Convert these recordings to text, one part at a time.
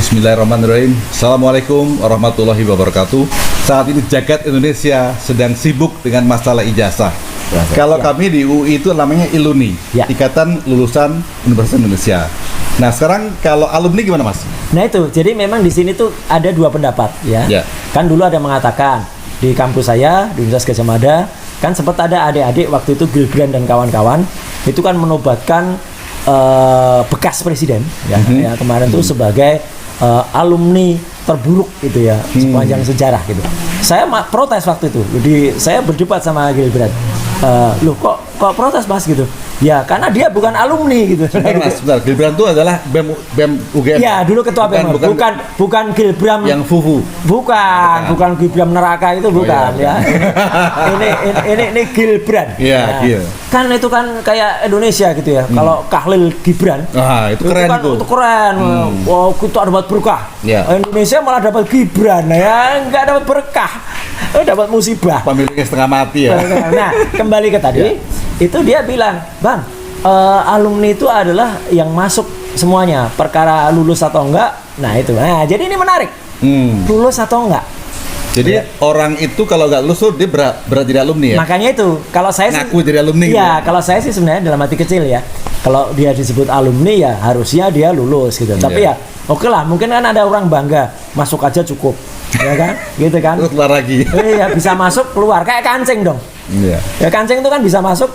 Bismillahirrahmanirrahim. Assalamualaikum warahmatullahi wabarakatuh. Saat ini jagat Indonesia sedang sibuk dengan masalah ijazah. Kalau kami di UI itu namanya ILUNI, Ikatan Lulusan Universitas Indonesia. Nah sekarang kalau alumni gimana Mas? Nah itu, jadi memang di sini tuh ada dua pendapat ya. Kan dulu ada yang mengatakan di kampus saya di Universitas Gadjah Mada kan sempat ada adik-adik waktu itu Gilbran dan kawan-kawan itu kan menobatkan bekas presiden ya kemarin tuh sebagai alumni terburuk gitu ya sepanjang sejarah gitu. Saya protes waktu itu. Jadi saya berdebat sama Gilbran. Loh kok protes Mas gitu? Ya karena dia bukan alumni gitu. Sebentar, Gilbran itu adalah BEM UGM. Ya dulu ketua BEM. Bukan Gilbran yang fufu. Bukan Gilbran neraka itu bukan ya. Ini Gilbran. Iya, ya. Kan itu kan kayak Indonesia gitu ya. Kalau Khalil Gibran. Itu keren kan, itu keren. Wow, kita dapat berkah. Indonesia malah dapat Gibran ya, enggak dapat berkah. Dapat musibah. Pemiliknya setengah mati ya. Nah, kembali ke tadi, itu dia bilang, Bang, alumni itu adalah yang masuk semuanya, perkara lulus atau enggak. Nah itu, jadi ini menarik, lulus atau enggak. Jadi orang itu kalau nggak lulus tuh dia berat jadi alumni ya. Makanya itu, kalau saya ngaku jadi alumni. Ya, kalau saya sih sebenarnya dalam hati kecil ya, kalau dia disebut alumni ya harusnya dia lulus gitu. Tapi ya, oke lah, mungkin kan ada orang bangga masuk aja cukup. Ya kan, gitu kan. Terus keluar lagi. Iya, bisa masuk keluar kayak kancing dong. Iya. Ya kancing itu kan bisa masuk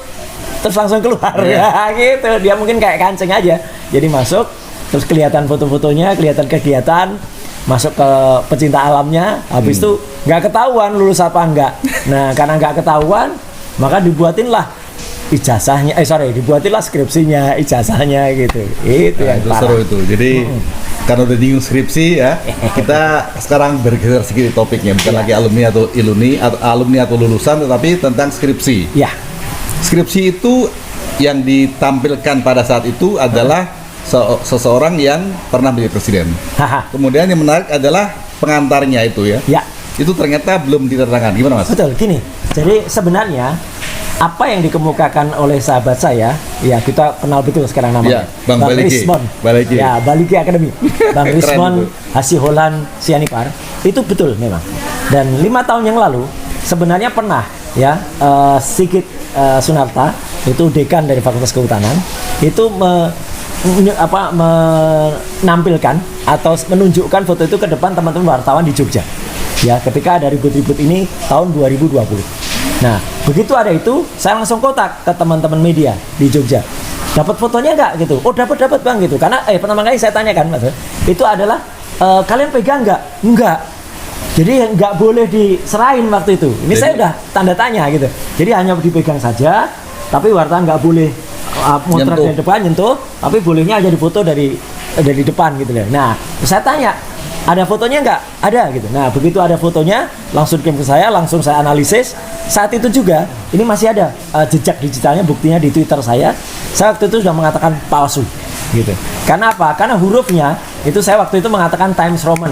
terus langsung keluar ya gitu. Dia mungkin kayak kancing aja. Jadi masuk terus kelihatan foto-fotonya, kelihatan kegiatan, masuk ke pecinta alamnya. Habis itu nggak ketahuan lulus apa enggak. Nah, karena nggak ketahuan, maka dibuatinlah ijazahnya. Dibuatinlah skripsinya, ijazahnya gitu. Itu yang seru itu. Jadi karena udah nyinggung skripsi ya, kita sekarang bergeser sedikit topiknya, bukan lagi alumni atau iluni atau alumni atau lulusan, tetapi tentang skripsi. Skripsi itu yang ditampilkan pada saat itu adalah seseorang yang pernah menjadi presiden. Kemudian yang menarik adalah pengantarnya itu ya. Itu ternyata belum diterangkan. Gimana Mas? Betul, gini. Jadi sebenarnya apa yang dikemukakan oleh sahabat saya, ya kita kenal betul sekarang namanya, Bang Rismon, ya Baliki Academy, Bang Rismon Hasiholan Sianipar, itu betul memang. Dan 5 tahun yang lalu sebenarnya pernah ya Sigit Sunarta itu dekan dari Fakultas Kehutanan itu menampilkan atau menunjukkan foto itu ke depan teman-teman wartawan di Jogja. Ya, ketika ada ribut-ribut ini tahun 2020. Nah, begitu ada itu, saya langsung kontak ke teman-teman media di Jogja. Dapat fotonya nggak gitu? Oh, dapat Bang gitu. Karena pertama kali saya tanyakan Mas, itu adalah kalian pegang nggak? Enggak. Jadi nggak boleh diserahin waktu itu. Ini saya udah tanda tanya gitu. Jadi hanya dipegang saja, tapi wartawan nggak boleh motret dari depan nyentuh, tapi bolehnya aja difoto dari depan gitu loh. Nah, saya tanya, ada fotonya nggak? Ada gitu. Nah, begitu ada fotonya, langsung kirim ke saya, langsung saya analisis. Saat itu juga, ini masih ada jejak digitalnya, buktinya di Twitter saya. Saya waktu itu sudah mengatakan palsu, gitu. Karena apa? Karena hurufnya itu saya waktu itu mengatakan Times Roman,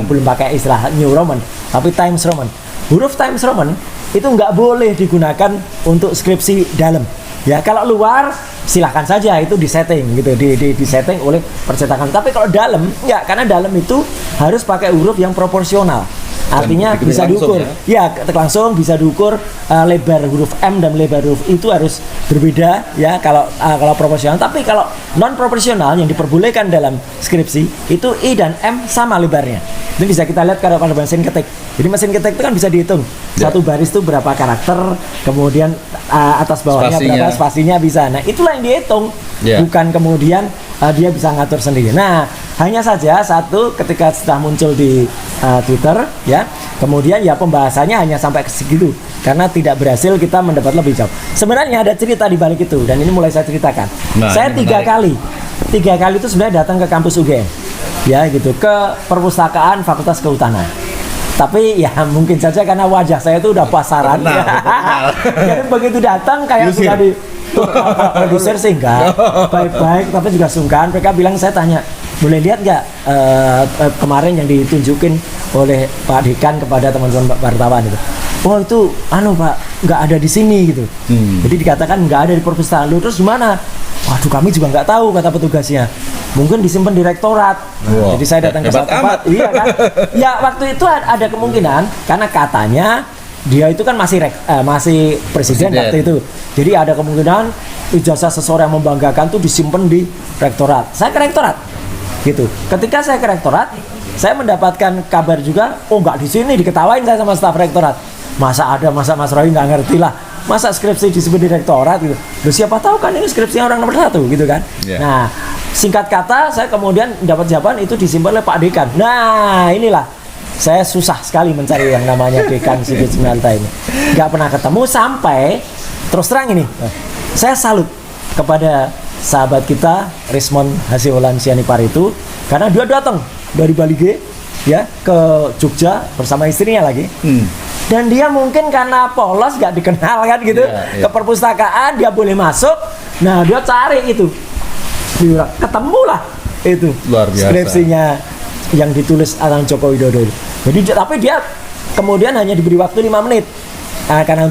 belum pakai istilah New Roman, tapi Times Roman. Huruf Times Roman itu nggak boleh digunakan untuk skripsi dalam. Ya kalau luar silahkan saja itu disetting gitu, disetting oleh percetakan. Tapi kalau dalam enggak, karena dalam itu harus pakai huruf yang proporsional. Artinya bisa diukur. Ya, ketik langsung bisa diukur lebar huruf M dan lebar huruf itu harus berbeda ya kalau proporsional. Tapi kalau non proporsional yang diperbolehkan dalam skripsi itu I dan M sama lebarnya. Itu bisa kita lihat pada mesin ketik. Jadi mesin ketik itu kan bisa dihitung. Satu baris itu berapa karakter, kemudian atas bawahnya berapa spasinya bisa. Nah, itulah yang dihitung. Bukan kemudian dia bisa ngatur sendiri. Nah, hanya saja satu ketika sudah muncul di Twitter ya, kemudian ya pembahasannya hanya sampai ke segitu karena tidak berhasil kita mendapat lebih jauh. Sebenarnya ada cerita di balik itu dan ini mulai saya ceritakan. Saya tiga kali itu sebenarnya datang ke kampus UGM ya gitu, ke perpustakaan Fakultas Kehutanan. Tapi ya mungkin saja karena wajah saya itu udah pasaran. Jadi begitu datang kayak sudah di produser sih enggak baik-baik, tapi juga sungkan. Mereka bilang, saya tanya, boleh lihat nggak kemarin yang ditunjukin oleh Pak Dekan kepada teman-teman wartawan itu? Oh itu Pak nggak ada di sini gitu. Jadi dikatakan nggak ada di perpustakaan. Lu terus gimana? Waduh, kami juga nggak tahu, kata petugasnya. mungkin disimpan di rektorat. Wow, Jadi saya datang ke hebat satu tempat, amat. iya kan? Ya waktu itu ada kemungkinan karena katanya dia itu kan masih presiden waktu itu. Jadi ada kemungkinan ijazah seseorang yang membanggakan tuh disimpan di rektorat. Saya ke rektorat, gitu. Ketika saya ke rektorat, saya mendapatkan kabar juga, oh nggak di sini, diketawain saya sama staf rektorat. Masa Mas Roy nggak ngerti lah, masa skripsi disebut di rektorat gitu. Loh, siapa tahu kan ini skripsinya orang nomor 1 gitu kan. Yeah. Nah, singkat kata saya kemudian dapat jawaban itu disimpan oleh Pak Dekan. Nah, inilah saya susah sekali mencari yang namanya Dekan Sigit Simanjuntak ini. Nggak pernah ketemu sampai terus terang ini. Saya salut kepada sahabat kita Rismon Hasiholahan Sianipar itu karena dia datang dari Bali G ya ke Jogja bersama istrinya lagi. Dan dia mungkin karena polos gak dikenal kan gitu, ke perpustakaan dia boleh masuk. Nah, dia cari itu. Ketemulah itu Luar biasa. skripsinya yang ditulis Arang Joko Widodo. Jadi tapi dia kemudian hanya diberi waktu 5 menit. Karena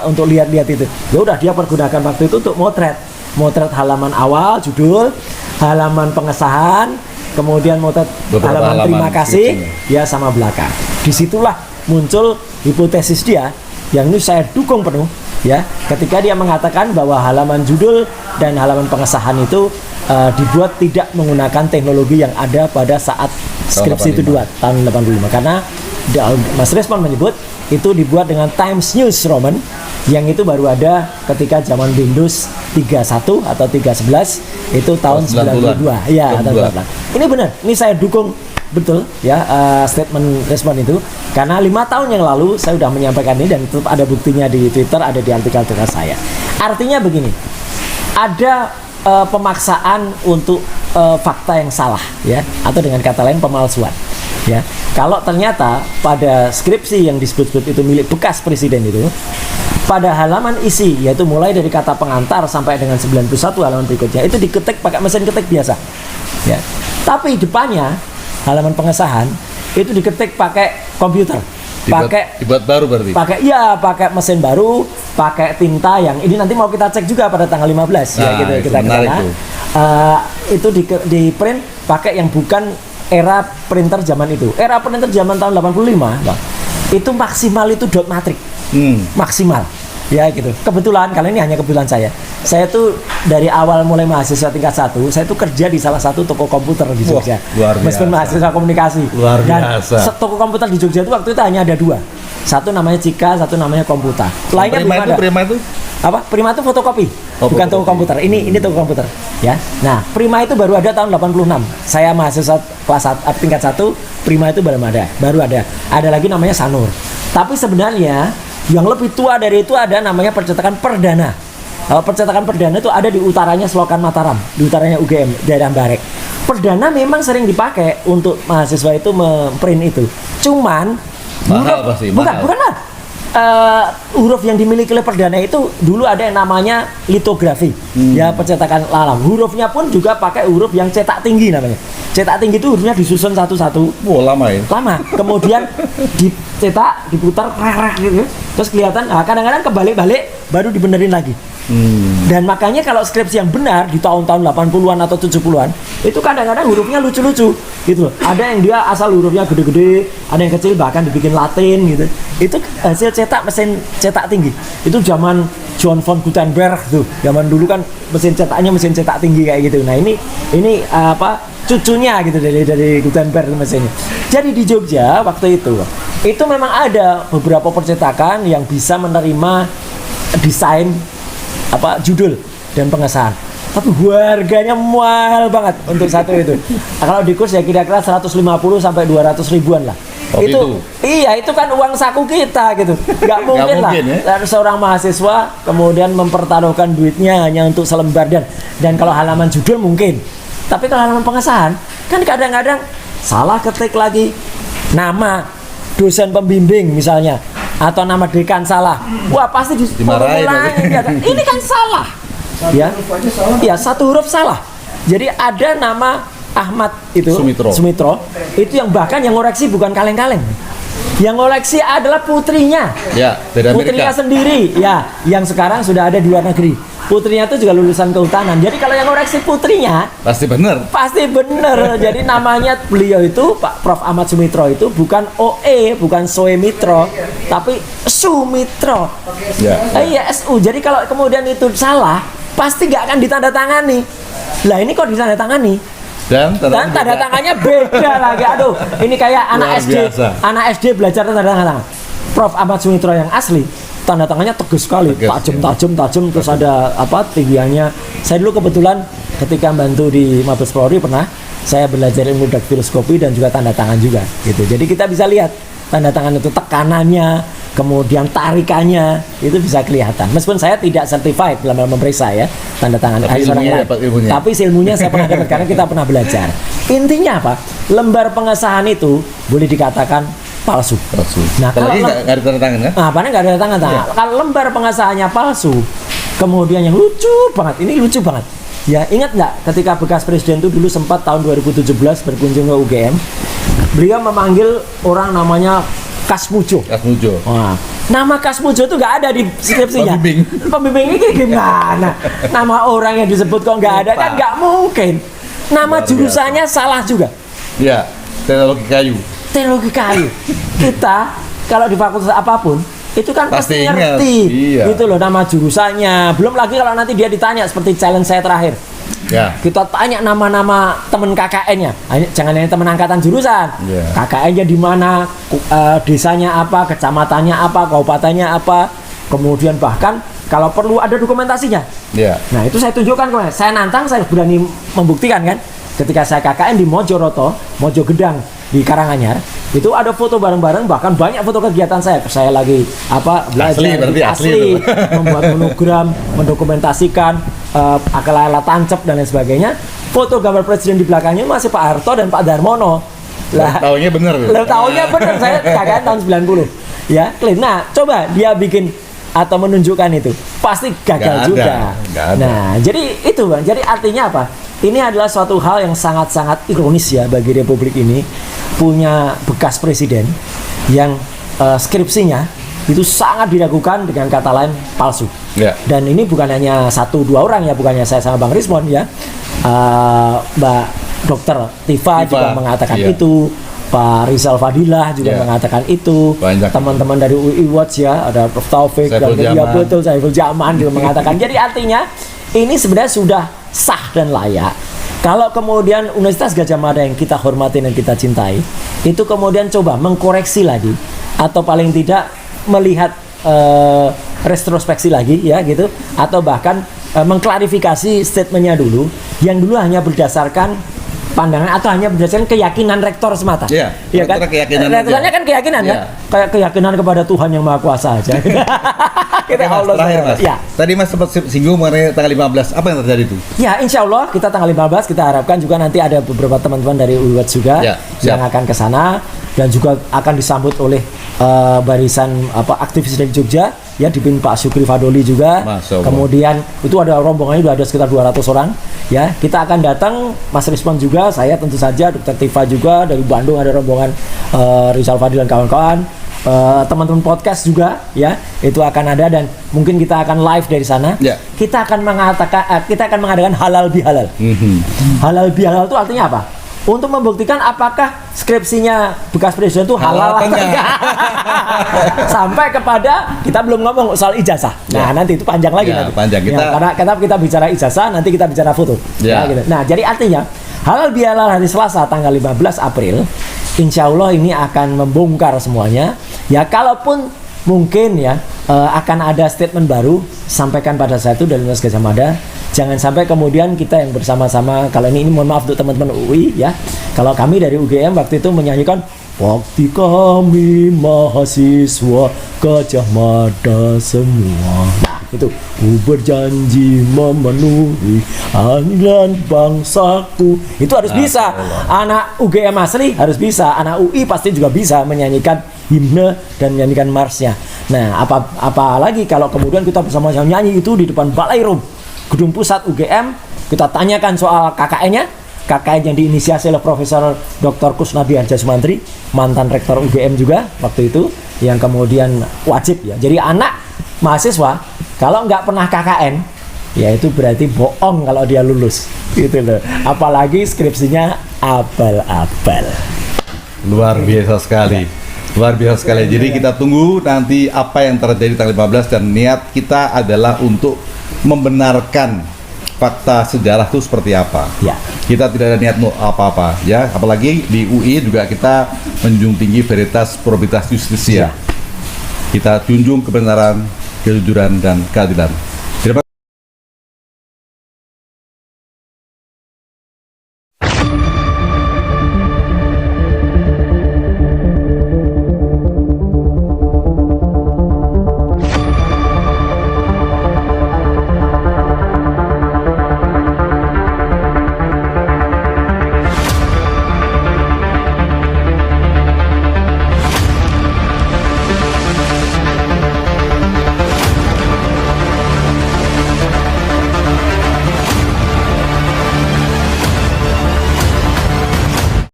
untuk lihat-lihat itu. Ya udah dia pergunakan waktu itu untuk motret halaman awal, judul, halaman pengesahan, kemudian motret halaman terima kasih, ya sama belakang. Disitulah muncul hipotesis dia yang ini saya dukung penuh ya, ketika dia mengatakan bahwa halaman judul dan halaman pengesahan itu dibuat tidak menggunakan teknologi yang ada pada saat skripsi itu tahun 85 karena Mas Rismon menyebut itu dibuat dengan Times New Roman yang itu baru ada ketika zaman Windows 31 atau 3.11 itu tahun 92 ya. Ini benar, ini saya dukung betul ya statement Rismon itu karena 5 tahun yang lalu saya sudah menyampaikan ini dan tetap ada buktinya di Twitter, ada di artikel-artikel saya. Artinya begini, ada pemaksaan untuk fakta yang salah ya, atau dengan kata lain pemalsuan ya. Kalau ternyata pada skripsi yang disebut-sebut itu milik bekas presiden itu, pada halaman isi yaitu mulai dari kata pengantar sampai dengan 91 halaman berikutnya itu diketik pakai mesin ketik biasa ya. Tapi depannya halaman pengesahan itu diketik pakai komputer, dibuat baru berarti. Pakai mesin baru, pakai tinta yang ini nanti mau kita cek juga pada tanggal 15 ya gitu kita ke sana. Itu di print pakai yang bukan era printer zaman itu. Era printer zaman tahun 85, Bang, itu maksimal itu dot matrix. Maksimal. Ya gitu. Kebetulan, kali ini hanya kebetulan saya. Saya tuh dari awal mulai mahasiswa tingkat 1, saya tuh kerja di salah satu toko komputer di Jogja. Meskipun mahasiswa komunikasi. Luar biasa. Dan toko komputer di Jogja itu waktu itu hanya ada 2. Satu namanya Cika, satu namanya Komputa. Lainnya belum ada. Prima itu? Apa? Prima itu fotokopi. Bukan toko komputer. Ini toko komputer, ya. Nah, Prima itu baru ada tahun 86. Saya mahasiswa kelas tingkat 1, Prima itu baru ada. Ada lagi namanya Sanur. Tapi sebenarnya yang lebih tua dari itu ada namanya percetakan perdana. Percetakan perdana itu ada di utaranya Selokan Mataram, di utaranya UGM, daerah Barek. Perdana memang sering dipakai untuk mahasiswa itu memprint itu. Cuman mahal pasti, bukan lah. Huruf yang dimiliki oleh perdana itu dulu ada yang namanya litografi, ya percetakan lalam. Hurufnya pun juga pakai huruf yang cetak tinggi namanya. Cetak tinggi itu hurufnya disusun satu-satu. Lama ya? Lama. Kemudian dicetak, diputar, gitu. Terus kelihatan, kadang-kadang kebalik-balik, baru dibenerin lagi. Dan makanya kalau skripsi yang benar di tahun-tahun 80-an atau 70-an itu kadang-kadang hurufnya lucu-lucu gitu loh. Ada yang dia asal hurufnya gede-gede, ada yang kecil bahkan dibikin Latin gitu. Itu hasil cetak mesin cetak tinggi. Itu zaman John von Gutenberg tuh. Zaman dulu kan mesin cetaknya mesin cetak tinggi kayak gitu. Nah, ini cucunya gitu dari Gutenberg mesinnya. Jadi di Jogja waktu itu memang ada beberapa percetakan yang bisa menerima desain judul dan pengesahan. Tapi harganya mahal banget untuk satu itu. Kalau di kurs ya kira-kira 150 sampai 200 ribuan lah. Itu kan uang saku kita gitu. Nggak mungkin lah ya? Seorang mahasiswa kemudian mempertaruhkan duitnya hanya untuk selembar dan kalau halaman judul mungkin. Tapi kalau halaman pengesahan kan kadang-kadang salah ketik lagi nama dosen pembimbing misalnya atau nama dekan salah. Wah, pasti dimarahin. Ini kan salah. Ya. Ya, satu huruf salah. Jadi ada nama Ahmad itu Sumitro itu yang bahkan yang ngoreksi bukan kaleng-kaleng. Yang ngoreksi adalah putrinya. Ya, dari Amerika. Putrinya sendiri, ya, yang sekarang sudah ada di luar negeri. putrinya itu juga lulusan kehutanan. Jadi kalau yang ngoreksi putrinya Pasti benar. pasti bener. Jadi namanya beliau itu Pak Prof. Ahmad Sumitro itu bukan OE, bukan Soe Mitro, tapi Sumitro. Ya. Iya SU. Jadi kalau kemudian itu salah, pasti nggak akan ditandatangani. Lah ini kok ditandatangani? Dan Tanda tangannya beda lagi. Aduh, ini kayak Luar biasa. anak SD belajar tanda tangan. Prof. Ahmad Sumitro yang asli, tanda tangannya tegas sekali, Tegas, tajam, terus ada apa tinggiannya. Saya dulu kebetulan ketika bantu di Mabes Polri pernah saya belajar ilmu daktiloskopi dan juga tanda tangan juga gitu. Jadi kita bisa lihat tanda tangan itu tekanannya, kemudian tarikannya itu bisa kelihatan. Meskipun saya tidak certified dalam memeriksa ya tanda tangan Tapi orang ilmunya lain. dapat ilmunya. Tapi ilmunya saya pernah dapat karena kita pernah belajar. Intinya apa? Lembar pengesahan itu boleh dikatakan palsu. Nah, kalau lagi nggak ada tanda tangan kan? Nah, padahal nggak ada tanda tangan. Kalau lembar pengesahannya palsu, kemudian yang lucu banget, ini lucu banget. Ya, ingat nggak ketika bekas presiden itu dulu sempat tahun 2017 berkunjung ke UGM, beliau memanggil orang namanya Kasmujo. Wah, nama Kasmujo itu nggak ada di skripsinya. Pembimbing ini gimana? Nama orang yang disebut kok nggak ada kan nggak mungkin. Nama jurusannya salah juga. Ya, teknologi kayu. Teknologi kayu. Kita kalau di fakultas apapun itu kan pasti ngerti. Iya. Gitu loh nama jurusannya. Belum lagi kalau nanti dia ditanya seperti challenge saya terakhir. Ya. Kita tanya nama-nama teman KKN-nya. Jangan hanya teman angkatan jurusan. Yeah. KKN-nya di mana, desanya apa, kecamatannya apa, kabupatennya apa. Kemudian bahkan kalau perlu ada dokumentasinya. Yeah. Nah, itu saya tunjukkan kemarin. Saya nantang, saya berani membuktikan kan. Ketika saya KKN di Mojoroto, Mojogedang di Karanganyar, itu ada foto bareng-bareng, bahkan banyak foto kegiatan saya. Saya lagi belajar asli membuat monogram, mendokumentasikan akal-akal tancap dan lain sebagainya. Foto gambar presiden di belakangnya masih Pak Harto dan Pak Darmono. Lah, tahunnya bener. Tahunnya bener, saya KKN tahun 90. Ya, clean. Nah, coba dia bikin atau menunjukkan itu, pasti gagal juga. Nah, jadi itu Bang. Jadi artinya apa? Ini adalah suatu hal yang sangat-sangat ironis ya bagi Republik ini, punya bekas presiden yang skripsinya itu sangat diragukan, dengan kata lain palsu. Yeah. Dan ini bukan hanya 1-2 orang ya, bukannya saya sama Bang Rismon ya, Mbak Dr. Tifa juga mengatakan itu, Pak Rizal Fadilah juga mengatakan itu, teman-teman dari UI Watch ya, ada Prof. Taufik dan dia betul Saiful Jaman juga mengatakan. Jadi artinya ini sebenarnya sudah sah dan layak. Kalau kemudian Universitas Gadjah Mada yang kita hormati dan kita cintai itu kemudian coba mengkoreksi lagi, atau paling tidak melihat retrospeksi lagi ya gitu, atau bahkan mengklarifikasi statementnya dulu, yang dulu hanya berdasarkan pandangan atau hanya berdasarkan keyakinan rektor semata. Iya, ya kan? Rektornya kan keyakinan kan? Kayak keyakinan kepada Tuhan yang Maha Kuasa aja. Kita Allah terakhir Mas. Ya. Tadi Mas sempat singgung mengenai tanggal 15. Apa yang terjadi itu? Ya, insya Allah kita tanggal 15 kita harapkan juga nanti ada beberapa teman-teman dari UIWAT juga yang akan ke sana, dan juga akan disambut oleh barisan aktivis dari Jogja ya, dipimpin Pak Syukri Fadoli juga. Kemudian itu ada rombongannya udah ada sekitar 200 orang ya. Kita akan datang, Mas Rismon juga, saya tentu saja, Dr. Tifa juga dari Bandung ada rombongan, Rizal Fadil dan kawan-kawan. Teman-teman podcast juga ya, itu akan ada, dan mungkin kita akan live dari sana. Kita akan mengadakan halal bihalal. Halal bihalal itu artinya apa? Untuk membuktikan apakah skripsinya bekas presiden itu halal atau enggak. Sampai kepada kita belum ngomong soal ijazah. Nah, nanti itu panjang lagi nanti. Panjang karena kita bicara ijazah, nanti kita bicara foto. Gitu. Nah, jadi artinya halal bihalal hari Selasa tanggal 15 April, insya Allah ini akan membongkar semuanya. Ya, kalaupun mungkin ya akan ada statement baru, sampaikan pada saat itu dari Universitas Gadjah Mada. Jangan sampai kemudian kita yang bersama-sama, kalau ini mohon maaf untuk teman-teman UI ya, kalau kami dari UGM waktu itu menyanyikan waktu kami mahasiswa Gadjah Mada semua. Nah, itu ku berjanji memenuhi panggilan bangsaku. Itu harus bisa. Anak UGM asli harus bisa. Anak UI pasti juga bisa menyanyikan himne dan menyanyikan marsnya. Nah, apalagi kalau kemudian kita bersama-sama nyanyi itu di depan Balai Rum, Gedung Pusat UGM, kita tanyakan soal KKN-nya. KKN yang diinisiasi oleh Profesor Dr. Kusnadi Harja Sumantri, mantan rektor UGM juga waktu itu, yang kemudian wajib ya. Jadi anak mahasiswa kalau nggak pernah KKN ya itu berarti bohong kalau dia lulus gitu loh. Apalagi skripsinya abal-abal. Luar biasa sekali. Luar biasa sekali. Jadi kita tunggu nanti apa yang terjadi tanggal 15, dan niat kita adalah untuk membenarkan fakta sejarah itu seperti apa. Ya. Kita tidak ada niat apa-apa, ya. Apalagi di UI juga kita menjunjung tinggi veritas, probabilitas, justisia. Ya. Kita junjung kebenaran, kejujuran, dan keadilan.